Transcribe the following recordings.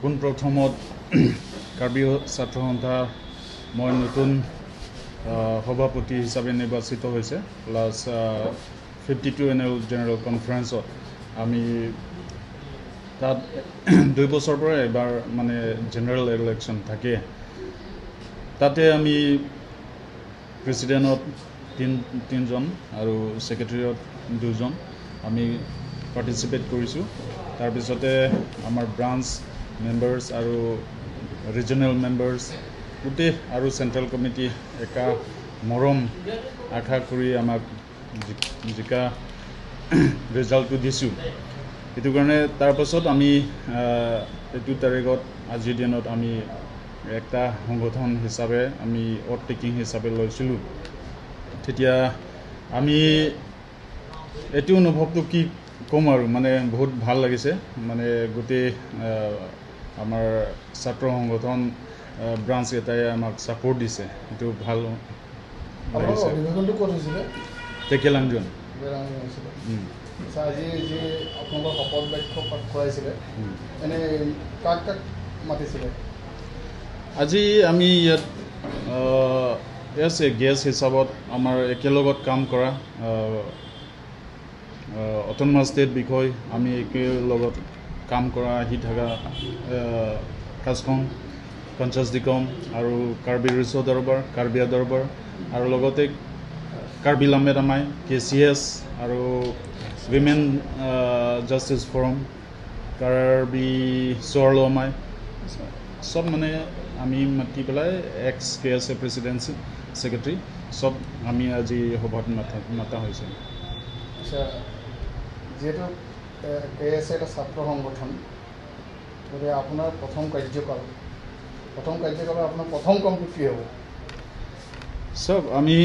পোনপ্ৰথমত কাৰ্বি ছাত্ৰ সন্থা মই নতুন সভাপতি হিচাপে নিৰ্বাচিত হৈছে প্লাছ 52 এনুৱেল জেনেৰেল কনফাৰেন্সত আমি তাত 2 বছৰ পৰা এবাৰ মানে জেনেৰেল ইলেকশ্যন থাকে তাতে আমি প্ৰেচিডেণ্টত তিনজন আৰু সেক্ৰেটাৰীত 2 জন আমি পাৰ্টিচিপেট কৰিছোঁ তাৰপিছতে আমাৰ ব্ৰাঞ্চ মেম্বাৰ্স আৰু ৰিজনেল মেম্বাৰ্স গোটেই আৰু চেন্ট্ৰেল কমিটি একা মৰম আশা কৰি আমাক জিকা ৰিজাল্টটো দিছোঁ এটো কাৰণে তাৰ পাছত আমি এটো তাৰিখত আজিৰ দিনত আমি একটা সংগঠন হিচাপে আমি অট টেকিং হিচাপে লৈছিলোঁ তেতিয়া আমি এটো অনুভৱটো কি কম আৰু মানে বহুত ভাল লাগিছে মানে গোটেই আমাৰ ছাত্ৰ সংগঠন ব্ৰাঞ্চ এটাই আমাক সাপোৰ্ট দিছে এটো ভাল লাগিছে অভিনন্দনটো কৰিছিলে টেকেলাংজন আজি যে আপোনালোকৰ শপত বাক্য পাঠ কৰাইছিলে এনে কাক মাতিছিলে আজি আমি ইয়াত গেছ হিচাপত আমাৰ একেলগত কাম কৰা অটোনমাস ষ্টেট বিষয় আমি একেলগত কাম কৰা আহি থকা কাজখন পঞ্চাছ দিকম আৰু কাৰ্বি ৰিচ দৰবাৰ কাৰ্বিয়া দৰবাৰ আৰু লগতে কাৰ্বি লামেট আমাই KCS আৰু উইমেন জাষ্টিছ ফৰাম কাৰ্বি চৰলো আমাই সব মানে আমি মাতি পেলাই এক্স KSA প্ৰেচিডেন্সি সেক্ৰেটাৰী সব আমি আজি সভাত মাতা হৈছে আচ্ছা যেহেতু KSA এটা ছাত্ৰ সংগঠন গতিকে আপোনাৰ প্ৰথম কাৰ্যকাল আপোনাৰ প্ৰথম কামটো কি হ'ব সব আমি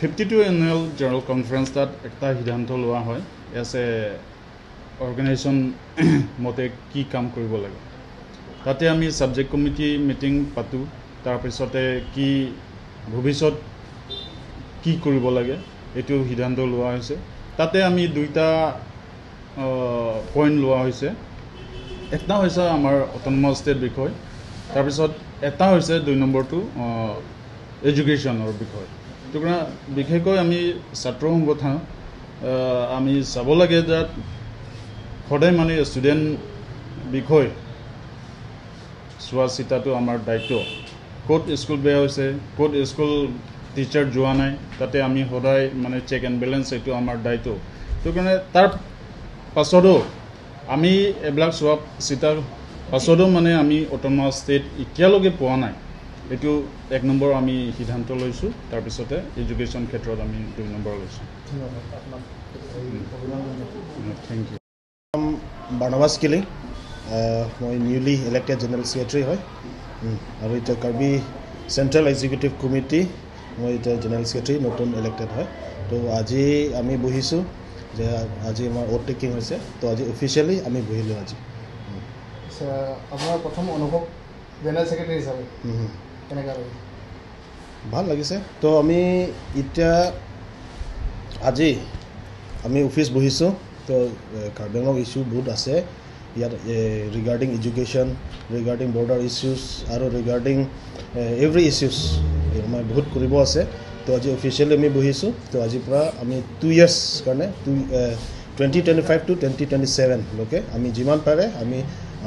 52 এনুৱেল জেনেৰেল কনফাৰেন্স তাত একটা সিদ্ধান্ত লোৱা হয় এজ এ অৰ্গেনাইজেশ্যন মতে কি কাম কৰিব লাগে তাতে আমি সাবজেক্ট কমিটি মিটিং পাতো তাৰপিছতে কি ভৱিষ্যত কি কৰিব লাগে এটো সিদ্ধান্ত লোৱা হৈছে তাতে আমি দুইটা পইণ্ট লোৱা হৈছে একটা হৈছে আমাৰ অটোনমাস ষ্টেট বিষয় তাৰপিছত এটা হৈছে 2 নম্বৰটো এডুকেশ্যনৰ বিষয় তোকৰা বিশেষকৈ আমি ছাত্ৰ সংগঠন আমি চাব লাগে যে সদায় মানে ষ্টুডেণ্ট বিষয় চোৱা চিতাটো আমাৰ দায়িত্ব ক'ত স্কুল বেয়া হৈছে ক'ত স্কুল টিচাৰ যোৱা নাই তাতে আমি সদায় মানে চেক এণ্ড বেলেঞ্চ এইটো আমাৰ দায়িত্ব তো কাৰণে তাৰ পাছতো আমি এবিলাক চোৱা চিতাৰ পাছতো মানে আমি অটোনমাস ষ্টেট এতিয়ালৈকে পোৱা নাই এটো 1 নম্বৰ আমি সিদ্ধান্ত লৈছো তাৰপিছতে এডুকেশ্যন ক্ষেত্ৰত আমি 2 নম্বৰ লৈছো থ্যাংক ইউ বাৰ্ণাবাস কিলিং মই নিউলি ইলেক্টেড জেনেৰেল সেক্ৰেটাৰী হয় আৰু এটা কাৰ্বি চেন্ট্ৰেল এক্সিকিউটিভ কমিটি মই এটা জেনেৰেল সেক্ৰেটাৰী নতুন ইলেক্টেড হয় তো আজি আমি বহিছো যে আজি আমাৰ অট টেকিং হৈছে তো আজি অফিচিয়ালি আমি বহিলো আজি আপোনাৰ প্ৰথম অনুভৱ জেনেৰেল সেক্ৰেটাৰী হিচাপে কেনেকা লাগে ভাল লাগিছে তো আমি এতিয়া আজি আমি অফিচ বহিছো তো কাৰ্বিংৰ ইস্যু বহুত আছে ইয়াত regarding education regarding border issues আৰু ৰিগাৰ্ডিং এভৰি ইস্যুজ আমাৰ বহুত কৰিব আছে তো আজি অফিচিয়েলি আমি বহিছোঁ তো আজিৰ পৰা আমি 2 ইয়াৰ্ছ কাৰণে 2025 to 2027 লৈকে আমি যিমান পাৰে আমি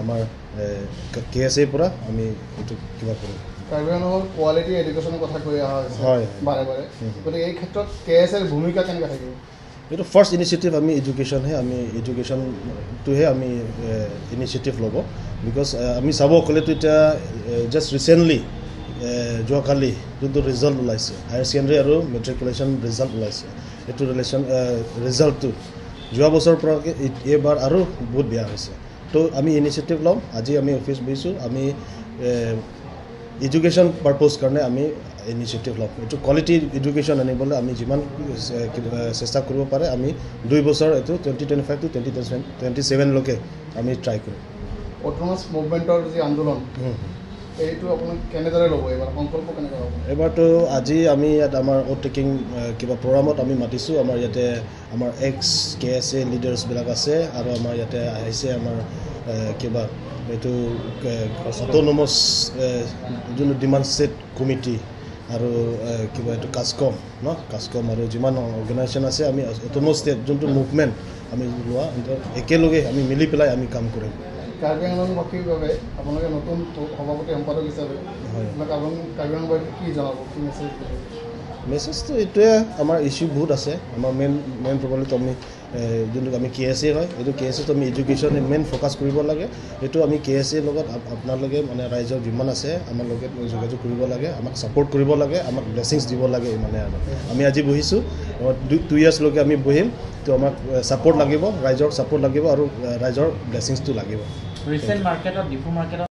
আমাৰ KSA পৰা আমি এইটো কিবা কৰোঁ কাৰ্বিআংলৰ কোৱালিটি এডুকেশ্যনৰ কথা কৈ অহা হৈছে হয় বাৰে বাৰে গতিকে এই ক্ষেত্ৰত KSA ৰ ভূমিকা কেনেকৈ থাকিব এইটো ফাৰ্ষ্ট ইনিচিয়েটিভ আমি এডুকেশ্যনহে আমি এডুকেশ্যনটোহে আমি ইনিচিয়েটিভ ল'ব বিকজ আমি চাব ক'লেতো এতিয়া জাষ্ট ৰিচেণ্টলি যোৱাকালি যোনটো ৰিজাল্ট ওলাইছে হায়াৰ ছেকেণ্ডেৰী আৰু মেট্ৰিকুলেশ্যন ৰিজাল্ট ওলাইছে এইটো ৰিজাল্টটো যোৱা বছৰৰ পৰা এইবাৰ আৰু বহুত বেয়া হৈছে তো আমি ইনিচিয়েটিভ ল'ম আজি আমি অফিচ বহিছোঁ আমি এডুকেশ্যন পাৰপ'জ কাৰণে আমি ইনিচিয়েটিভ ল'ম এইটো কোৱালিটি এডুকেশ্যন আনিবলৈ আমি যিমান চেষ্টা কৰিব পাৰে আমি 2 বছৰ এইটো 2025 to 2027 লৈকে আমি ট্ৰাই কৰিম অটোনমাস মুভমেণ্টৰ যি আন্দোলন এইটো আপোনাক কেনেদৰে ল'ব এইবাৰ সংকল্প কেনেকৈ হ'ব এবাৰতো আজি আমি ইয়াত আমাৰ অ'ট টেকিং কিবা প্ৰগ্ৰামত আমি মাতিছোঁ আমাৰ ইয়াতে আমাৰ এক্স KSA লিডাৰ্ছবিলাক আছে আৰু আমাৰ ইয়াতে আহিছে আমাৰ কিবা এইটো অট'নমাছ যোনটো ডিমাণ্ড ছেট কমিটি আৰু কিবা এইটো কাছকম কাছকম আৰু যিমান অৰ্গেনাইজেশ্যন আছে আমি অট'নমাছ ষ্টেট যোনটো মুভমেণ্ট আমি লোৱা একেলগে আমি মিলি পেলাই আমি কাম কৰিম কাৰ্বি আংলংবাসীৰ বাবে আপোনালোকে নতুন সভাপতি সম্পাদক হিচাপে কাৰ্বি আংলংবাসীক কি জনাব কি মেছেজ মেছেজটো এইটোৱে আমাৰ ইছ্যু বহুত আছে আমাৰ মেইন প্ৰব্লেমটো আমি যোনটো আমি KSA হয় এইটো KSAটো আমি এডুকেশ্যন মেইন ফ'কাছ কৰিব লাগে এইটো আমি KSA লগত আপোনালোকে মানে ৰাইজৰ যিমান আছে আমাৰ লগত যোগাযোগ কৰিব লাগে আমাক ছাপৰ্ট কৰিব লাগে আমাক ব্লেছিংছ দিব লাগে মানে আৰু আমি আজি বহিছোঁ 2 ইয়াৰ্ছলৈকে আমি বহিম তো আমাক ছাপৰ্ট লাগিব ৰাইজৰ ছাপৰ্ট লাগিব আৰু ৰাইজৰ ব্লেছিংছটো লাগিব ৰিচেণ্ট মাৰ্কেটত ডিফু মাৰ্কেটত